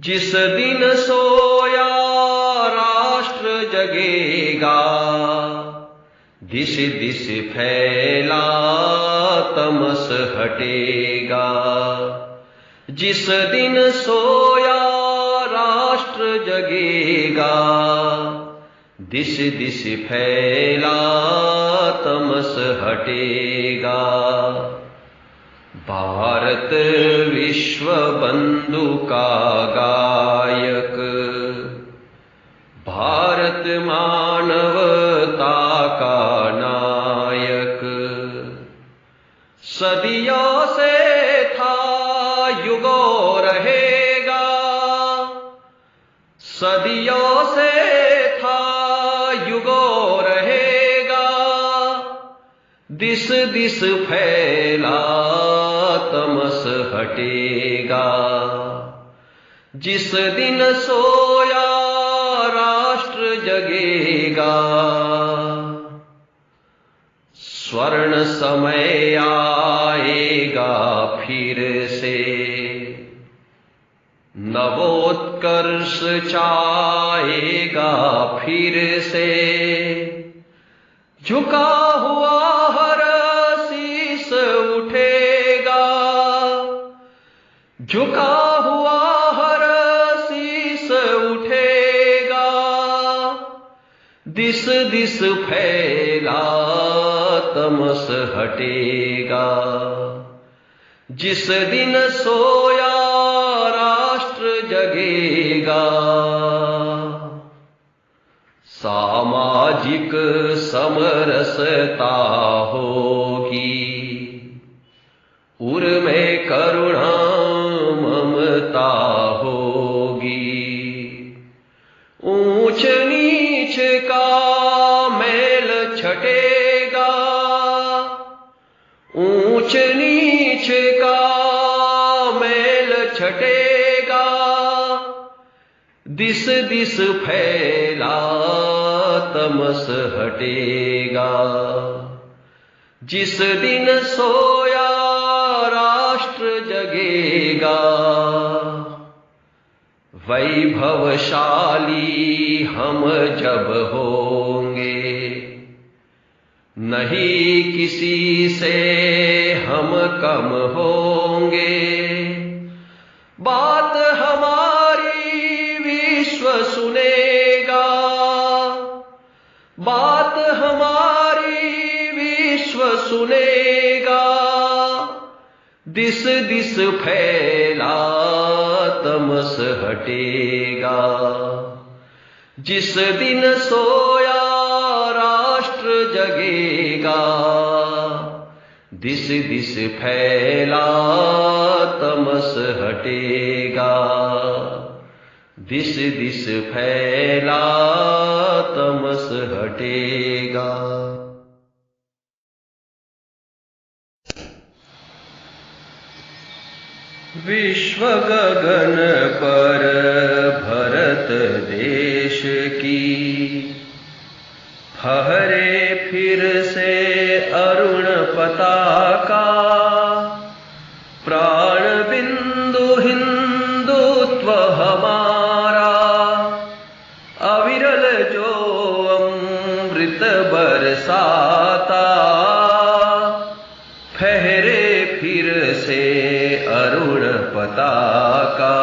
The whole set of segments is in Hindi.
जिस दिन सोया राष्ट्र जगेगा, दिस दिस फैला तमस हटेगा। जिस दिन सोया राष्ट्र जगेगा, दिस दिस फैला तमस हटेगा। भारत विश्व बंधु का गायक, भारत मानवता का नायक। सदियों से था युगों रहेगा, सदियों से था युगों रहेगा। दिस दिस फैला तमस हटेगा। जिस दिन सोया राष्ट्र जगेगा, स्वर्ण समय आएगा फिर से, नवोत्कर्ष चाहेगा फिर से। झुका हुआ हर शीस उठेगा, झुका हुआ हर शीस उठेगा। दिस दिस फैला तमस हटेगा। जिस दिन सोया राष्ट्र जगेगा, सामाजिक समरसता होगी, उर में करुणा ममता होगी। ऊंच नीच का मेल छटेगा, ऊंच नीच का मेल छटेगा। दिस दिस फैला तमस हटेगा। जिस दिन सोया राष्ट्र जगेगा, वैभवशाली हम जब होंगे, नहीं किसी से हम कम होंगे। बात हमारी विश्व सुनेगा, बात हमारी विश्व सुनेगा। दिस दिस फैला तमस हटेगा। जिस दिन सोया राष्ट्र जगेगा, दिस दिस फैला तमस हटेगा। दिस दिस फैला तमस हटेगा। विश्व गगन पर भरत देश की, फहरे फिर से अरुण पताका। प्राण बिंदु हिंदुत्व हमारा, अविरल जो अमृत बरसाता। फहरे फिर से अरुण पताका।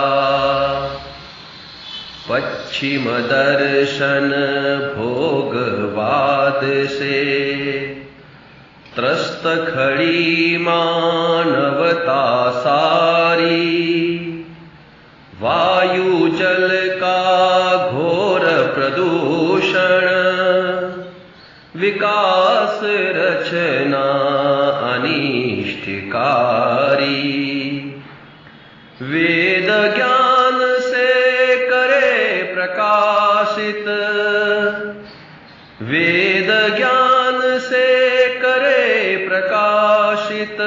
पश्चिम दर्शन भोगवाद से, त्रस्त खड़ी मानवता सारी। वायु जल का घोर प्रदूषण, विकास रचना अनिष्टकारी। वेद ज्ञान से करे प्रकाशित, वेद ज्ञान से करे प्रकाशित।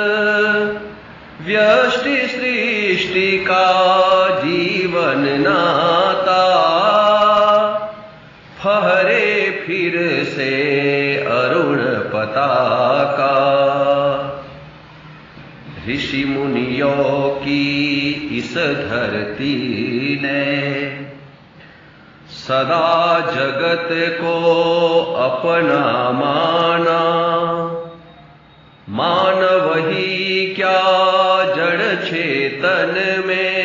व्यष्टि सृष्टि का जीवन नाता, फहरे फिर से अरुण पताका। ऋषि मुनियों की इस धरती ने सदा जगत को अपना माना। मानव ही क्या जड़ चेतन में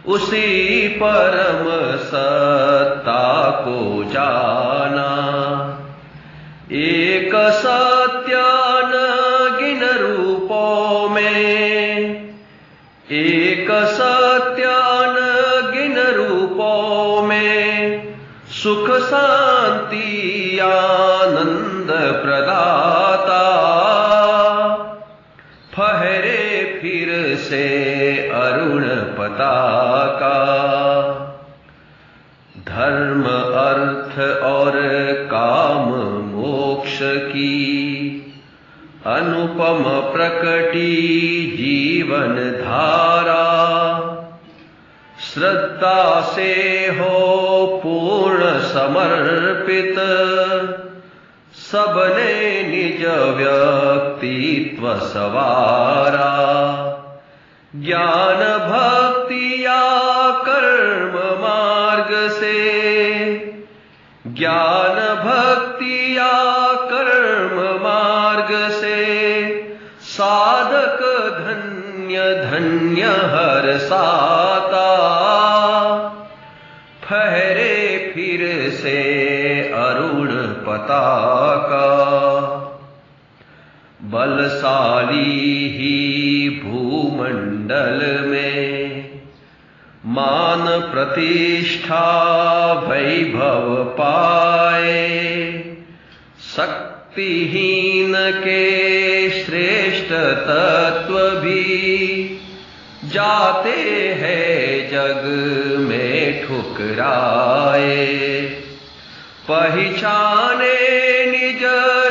उसी परम सत्ता को जाना। एक सत्य अनगिन रूपों में, एक सत्य अनगिन रूपों में सुख शांति आनंद प्रदाता। फहरे फिर से अरुण पताका। धर्म अर्थ और काम मोक्ष की अनुपम प्रकटी जीवन धारा। श्रद्धा से हो पूर्ण समर्पित सबने निज व्यक्तित्व सवारा। ज्ञान भक्ति या कर्म मार्ग से, ज्ञान भक्ति या कर्म मार्ग से साधक धन्य धन्य हर साता। फहरे फिर से अरुण पताका। बलशाली ही भूमंडल में मान प्रतिष्ठा वैभव पाए। शक्तिहीन के श्रेष्ठ तत्व भी जाते हैं जग में ठुकराए। पहचाने निज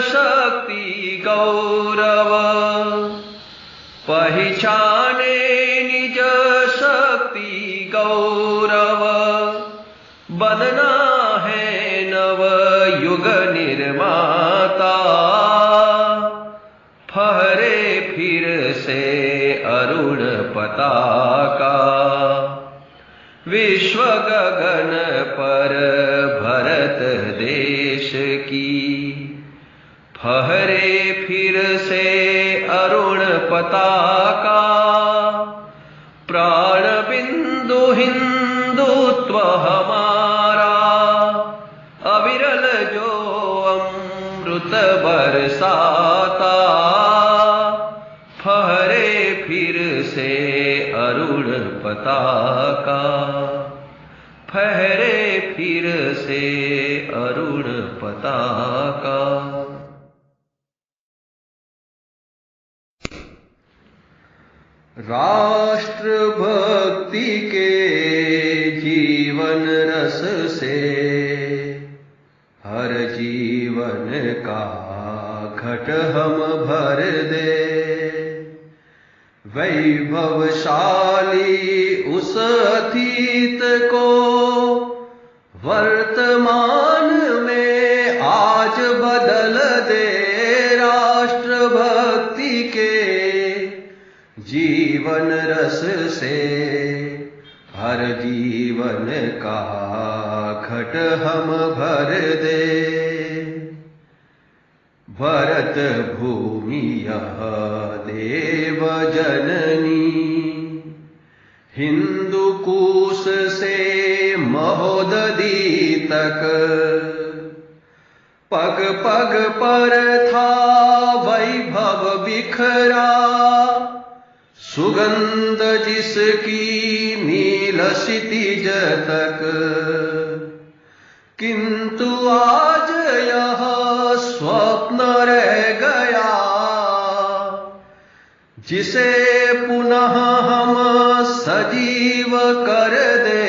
शक्ति गौरव, पहचाने निज शक्ति गौरव। बनना है नव युग निर्माता। फहरे फिर से अरुण पताका। विश्व गगन पर भरत देश की फहरे फिर से अरुण पताका। प्राण बिंदु हिंदुत्व हमारा अविरल जो अमृत बरसाता। फहरे फिर से अरुण पताका। फहरे फिर से अरुण पताका। राष्ट्र भक्ति के जीवन रस से हर जीवन का घट हम भर दे। वैभवशाली उस अतीत को वर्तमान में आज बदल दे। राष्ट्र भक्ति के जीवन रस से हर जीवन का घट हम भर दे। भरत भूमि यह देव जननी, हिंदू कुश से महोदधी तक। पग पग पर था वैभव बिखरा, सुगंध जिसकी नील क्षितिज तक। किंतु आज यह स्वप्न रह गया, जिसे पुनः हम सजीव कर दे।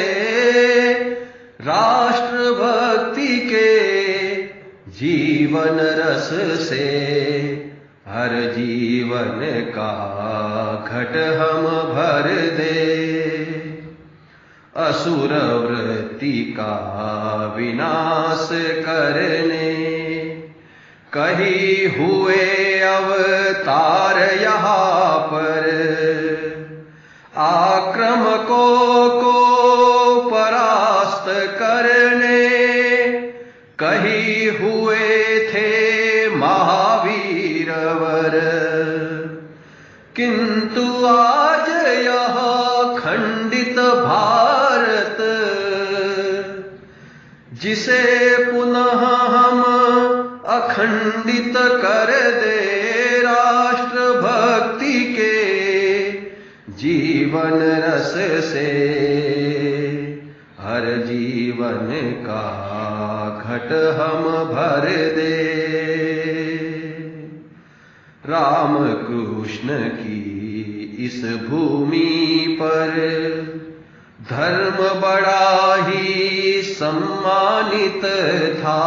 राष्ट्र भक्ति के जीवन रस से हर जीवन का घट हम भर दे। असुर वृत्ति का विनाश करने कहीं हुए अवतार यहाँ पर, आक्रामकों को परास्त करने। कहीं हुए थे महावीर वर, किंतु आज यह खंडित भारत, जिसे पुनः हम अखंडित कर दे राष्ट्र भक्ति के जीवन रस से। हर जीवन का घट हम भर दे। राम कृष्ण की इस भूमि पर धर्म बड़ा ही सम्मानित था।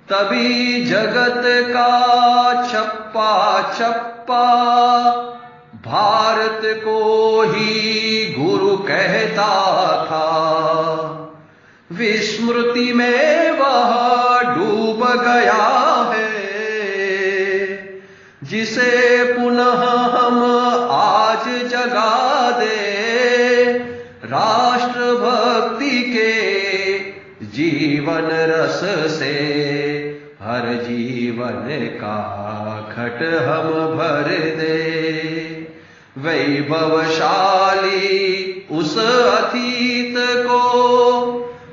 तभी जगत का चप्पा चप्पा भारत को ही गुरु कहता था। विस्मृति में वह डूब गया है, जिसे पुनः हम आज जगा दे राष्ट्र भक्ति के जीवन रस से। हर जीवन का घट हम भर दे। वैभवशाली उस अतीत को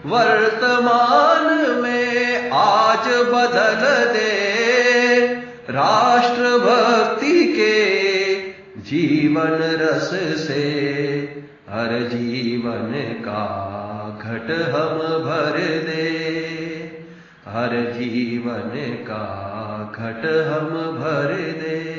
वर्तमान में आज बदल दे। राष्ट्र भक्ति के जीवन रस से हर जीवन का घट हम भर दे। हर जीवन का घट हम भर दे।